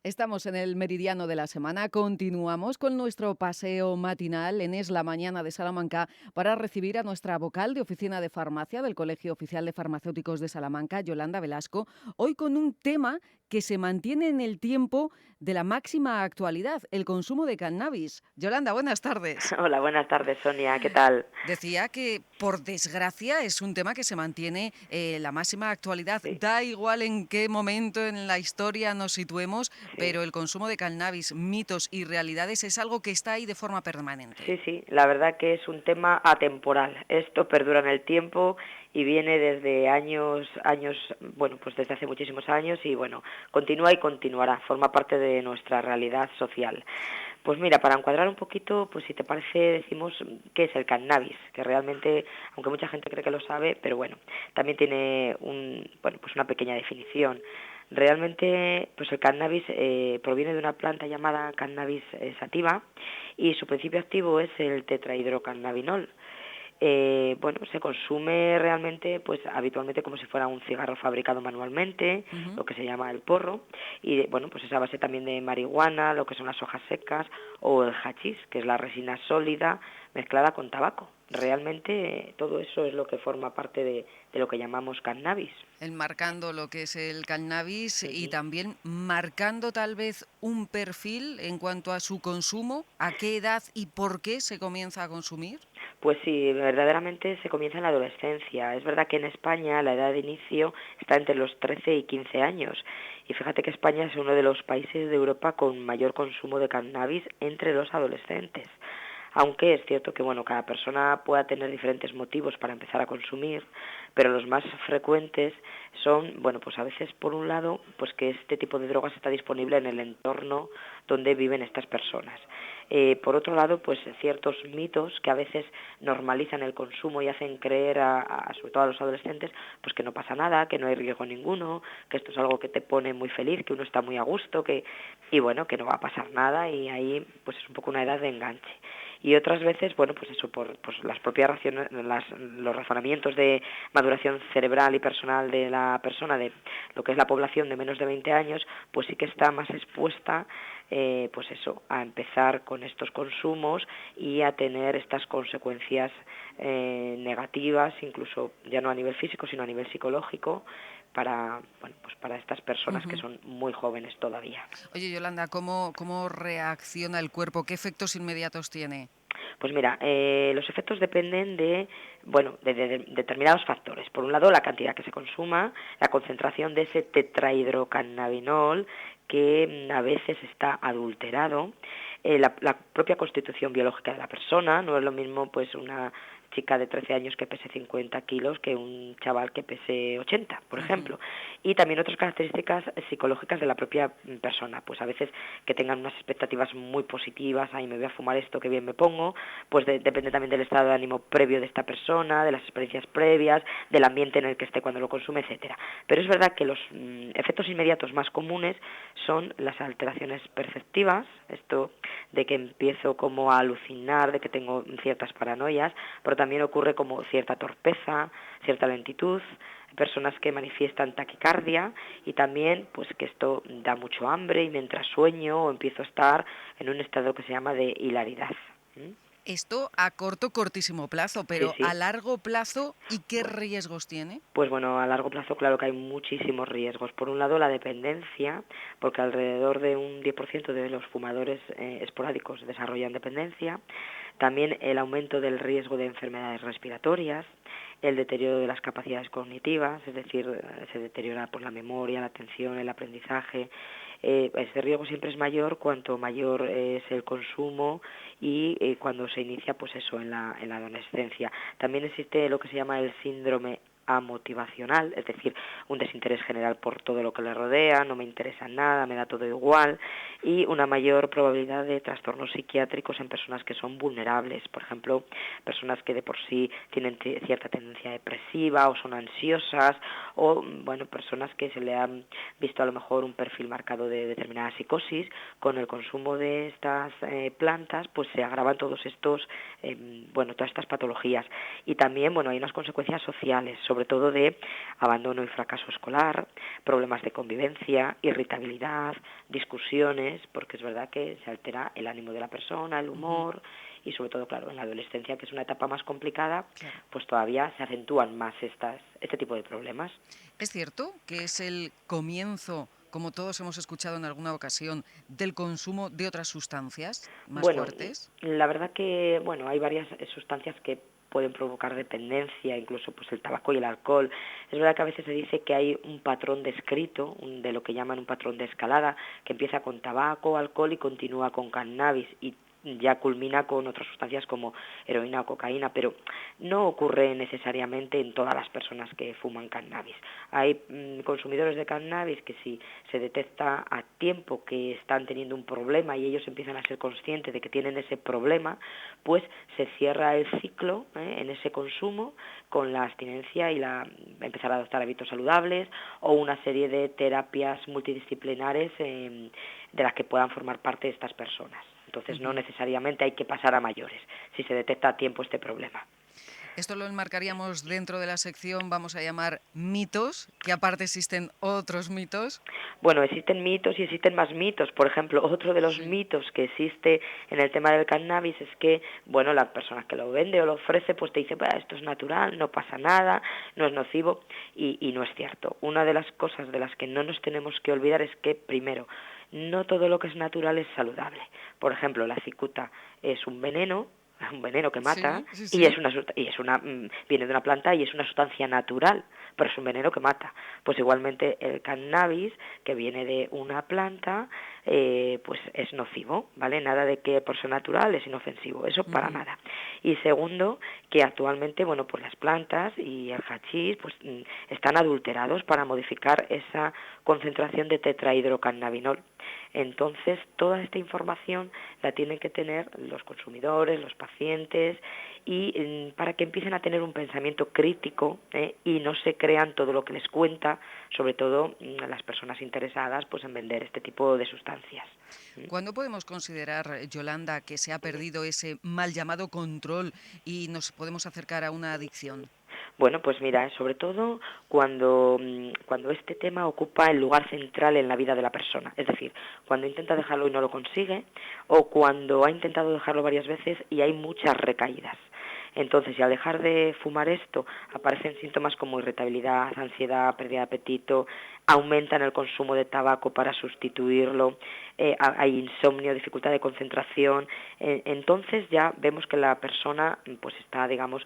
Estamos en el meridiano de la semana. Continuamos con nuestro paseo matinal en Es la Mañana de Salamanca para recibir a nuestra vocal de oficina de farmacia del Colegio Oficial de Farmacéuticos de Salamanca, Yolanda Velasco, hoy con un tema que se mantiene en el tiempo de la máxima actualidad, el consumo de cannabis. Yolanda, buenas tardes. Hola, buenas tardes, Sonia, ¿qué tal? Decía que, por desgracia, es un tema que se mantiene la máxima actualidad. Sí, Da igual en qué momento en la historia nos situemos, sí, pero el consumo de cannabis, mitos y realidades es algo que está ahí de forma permanente. sí, la verdad que es un tema atemporal. Esto perdura en el tiempo y viene desde años, bueno, pues desde hace muchísimos años y bueno, continúa y continuará, forma parte de nuestra realidad social. Pues mira, para encuadrar un poquito, pues si te parece, decimos qué es el cannabis, que realmente, aunque mucha gente cree que lo sabe, pero bueno, también tiene pues una pequeña definición. Realmente, pues el cannabis proviene de una planta llamada cannabis sativa y su principio activo es el tetrahidrocannabinol. Bueno, se consume realmente, pues habitualmente como si fuera un cigarro fabricado manualmente, Ujú. lo que se llama el porro, y bueno, pues es a base también de marihuana, lo que son las hojas secas, o el hachís, que es la resina sólida mezclada con tabaco. Realmente todo eso es lo que forma parte de lo que llamamos cannabis. Enmarcando lo que es el cannabis y Ujú. también marcando tal vez un perfil en cuanto a su consumo, a qué edad y por qué se comienza a consumir. Pues sí, verdaderamente se comienza en la adolescencia. Es verdad que en España la edad de inicio está entre los 13 y 15 años. Y fíjate que España es uno de los países de Europa con mayor consumo de cannabis entre los adolescentes. Aunque es cierto que bueno, cada persona pueda tener diferentes motivos para empezar a consumir, pero los más frecuentes son, bueno, pues a veces por un lado, pues que este tipo de drogas está disponible en el entorno donde viven estas personas. Por otro lado, pues ciertos mitos que a veces normalizan el consumo y hacen creer sobre todo a los adolescentes, pues que no pasa nada, que no hay riesgo ninguno, que esto es algo que te pone muy feliz, que uno está muy a gusto, y bueno, que no va a pasar nada, y ahí pues es un poco una edad de enganche. Y otras veces, bueno, pues eso, por pues las propias los razonamientos de maduración cerebral y personal de la persona, de lo que es la población de menos de 20 años, pues sí que está más expuesta, pues eso, a empezar con estos consumos y a tener estas consecuencias negativas, incluso ya no a nivel físico, sino a nivel psicológico, bueno, pues para estas personas que Ujú. son muy jóvenes todavía. Oye, Yolanda, ¿cómo reacciona el cuerpo? ¿Qué efectos inmediatos tiene? Pues mira, los efectos dependen bueno, de determinados factores. Por un lado, la cantidad que se consuma, la concentración de ese tetrahidrocannabinol que a veces está adulterado, la propia constitución biológica de la persona. No es lo mismo pues una chica de 13 años que pese 50 kilos que un chaval que pese 80, por Ujú. ejemplo. Y también otras características psicológicas de la propia persona, pues a veces que tengan unas expectativas muy positivas, ahí me voy a fumar esto, que bien me pongo, pues depende también del estado de ánimo previo de esta persona, de las experiencias previas, del ambiente en el que esté cuando lo consume, etcétera. Pero es verdad que los efectos inmediatos más comunes son las alteraciones perceptivas, esto de que empiezo como a alucinar, de que tengo ciertas paranoias, pero también ocurre como cierta torpeza, cierta lentitud, personas que manifiestan taquicardia y también pues que esto da mucho hambre y mientras sueño o empiezo a estar en un estado que se llama de hilaridad. ¿Mm? Esto a cortísimo plazo, Sí, pero a sí. largo plazo, ¿y qué Bueno, riesgos tiene? pues bueno, a largo plazo claro que hay muchísimos riesgos. Por un lado la dependencia, porque alrededor de un 10% de los fumadores esporádicos desarrollan dependencia. También el aumento del riesgo de enfermedades respiratorias, el deterioro de las capacidades cognitivas, es decir, se deteriora por la memoria, la atención, el aprendizaje. Este riesgo siempre es mayor cuanto mayor es el consumo y cuando se inicia, pues eso, en la adolescencia. También existe lo que se llama el síndrome amotivacional, es decir, un desinterés general por todo lo que le rodea, no me interesa nada, me da todo igual, y una mayor probabilidad de trastornos psiquiátricos en personas que son vulnerables, por ejemplo, personas que de por sí tienen cierta tendencia depresiva o son ansiosas, o bueno, personas que se le han visto a lo mejor un perfil marcado de determinada psicosis. Con el consumo de estas plantas, pues se agravan todos estos, bueno, todas estas patologías. Y también, bueno, hay unas consecuencias sociales, sobre sobre todo de abandono y fracaso escolar, problemas de convivencia, irritabilidad, discusiones, porque es verdad que se altera el ánimo de la persona, el humor, y sobre todo, claro, en la adolescencia, que es una etapa más complicada, Claro. pues todavía se acentúan más este tipo de problemas. ¿Es cierto que es el comienzo, como todos hemos escuchado en alguna ocasión, del consumo de otras sustancias más Bueno, fuertes? la verdad que, bueno, hay varias sustancias que pueden provocar dependencia, incluso pues el tabaco y el alcohol. Es verdad que a veces se dice que hay un patrón descrito, de lo que llaman un patrón de escalada, que empieza con tabaco, alcohol y continúa con cannabis y ya culmina con otras sustancias como heroína o cocaína, pero no ocurre necesariamente en todas las personas que fuman cannabis. Hay consumidores de cannabis que si se detecta a tiempo que están teniendo un problema y ellos empiezan a ser conscientes de que tienen ese problema, pues se cierra el ciclo en ese consumo con la abstinencia y empezar a adoptar hábitos saludables o una serie de terapias multidisciplinares de las que puedan formar parte estas personas. Entonces no necesariamente hay que pasar a mayores si se detecta a tiempo este problema. Esto lo enmarcaríamos dentro de la sección, vamos a llamar mitos, que aparte existen otros mitos. Bueno, existen mitos y existen más mitos. Por ejemplo, otro de los Sí. mitos que existe en el tema del cannabis es que, bueno, la persona que lo vende o lo ofrece, pues te dice, esto es natural, no pasa nada, no es nocivo, y no es cierto. Una de las cosas de las que no nos tenemos que olvidar es que, primero, no todo lo que es natural es saludable. Por ejemplo, la cicuta es un veneno que mata, Sí, sí, y sí. viene de una planta y es una sustancia natural, pero es un veneno que mata. Pues igualmente el cannabis, que viene de una planta, pues es nocivo, ¿vale? Nada de que por ser natural es inofensivo, eso para nada. Y segundo, que actualmente, bueno, pues las plantas y el hachís, pues están adulterados para modificar esa concentración de tetrahidrocannabinol. Entonces, toda esta información la tienen que tener los consumidores, los pacientes, y para que empiecen a tener un pensamiento crítico y no se crean todo lo que les cuenta, sobre todo las personas interesadas pues en vender este tipo de sustancias. ¿Cuándo podemos considerar, Yolanda, que se ha perdido ese mal llamado control y nos podemos acercar a una adicción? Bueno, pues mira, sobre todo cuando este tema ocupa el lugar central en la vida de la persona, es decir, cuando intenta dejarlo y no lo consigue, o cuando ha intentado dejarlo varias veces y hay muchas recaídas. Entonces, si al dejar de fumar esto aparecen síntomas como irritabilidad, ansiedad, pérdida de apetito, aumentan el consumo de tabaco para sustituirlo, hay insomnio, dificultad de concentración, entonces ya vemos que la persona pues está, digamos,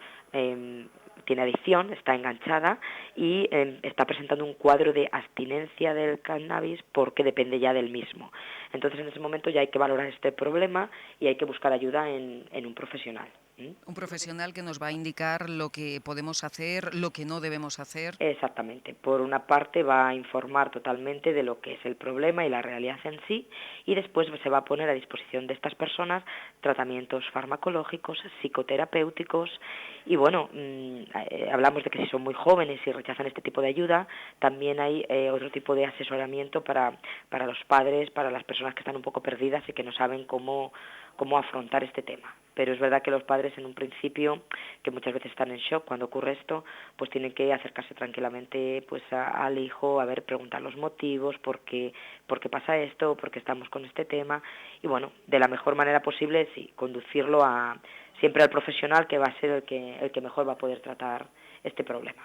tiene adicción, está enganchada y está presentando un cuadro de abstinencia del cannabis porque depende ya del mismo. Entonces, en ese momento ya hay que valorar este problema y hay que buscar ayuda en un profesional. Un profesional que nos va a indicar lo que podemos hacer, lo que no debemos hacer. Exactamente. Por una parte va a informar totalmente de lo que es el problema y la realidad en sí, y después se va a poner a disposición de estas personas tratamientos farmacológicos, psicoterapéuticos, y bueno, hablamos de que si son muy jóvenes y rechazan este tipo de ayuda, también hay otro tipo de asesoramiento para los padres, para las personas que están un poco perdidas y que no saben cómo afrontar este tema. Pero es verdad que los padres en un principio, que muchas veces están en shock cuando ocurre esto, pues tienen que acercarse tranquilamente pues al hijo, a ver, preguntar los motivos, por qué pasa esto, por qué estamos con este tema, y bueno, de la mejor manera posible, sí, conducirlo siempre al profesional, que va a ser el que mejor va a poder tratar este problema.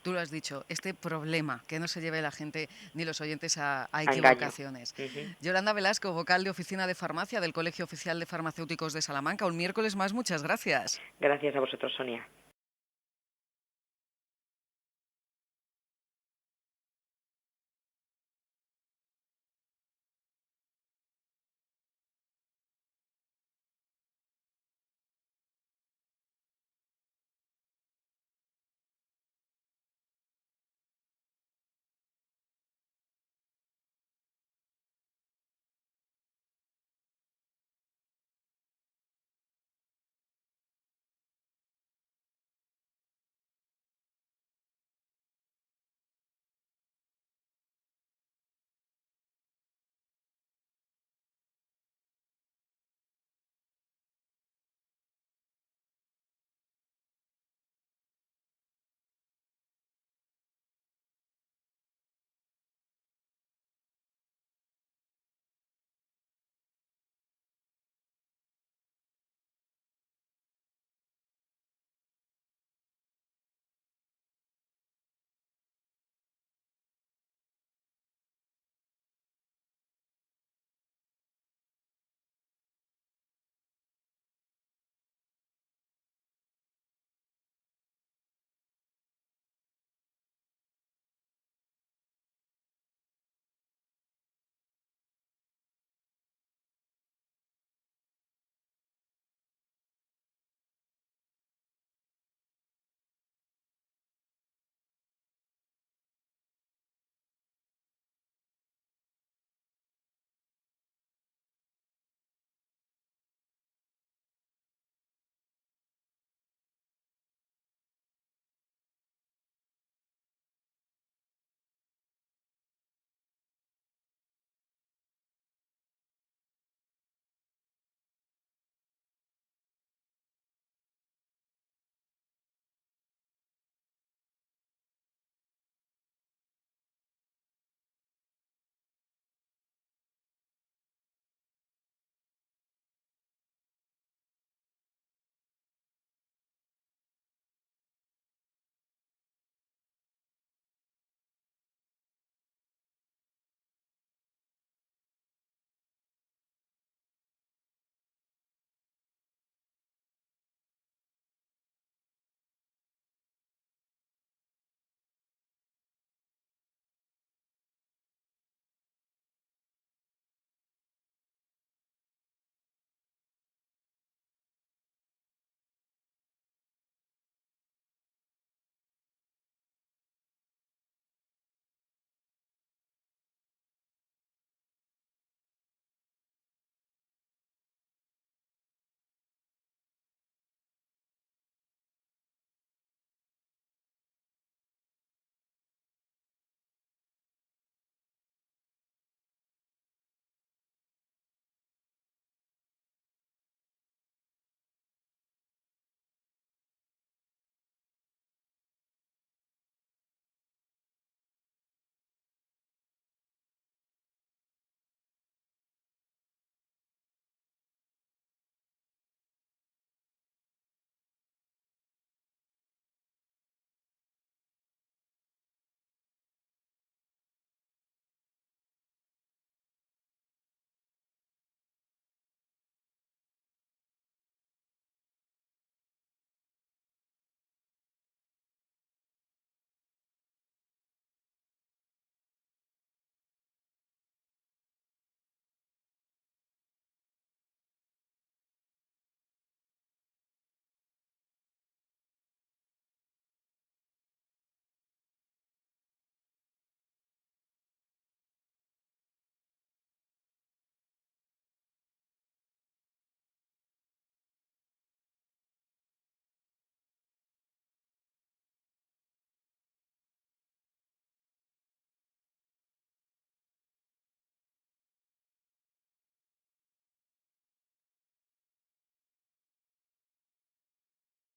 Tú lo has dicho, este problema, que no se lleve la gente ni los oyentes a A engaño. equivocaciones. Yolanda Velasco, vocal de Oficina de Farmacia del Colegio Oficial de Farmacéuticos de Salamanca. Un miércoles más, muchas gracias. Gracias a vosotros, Sonia.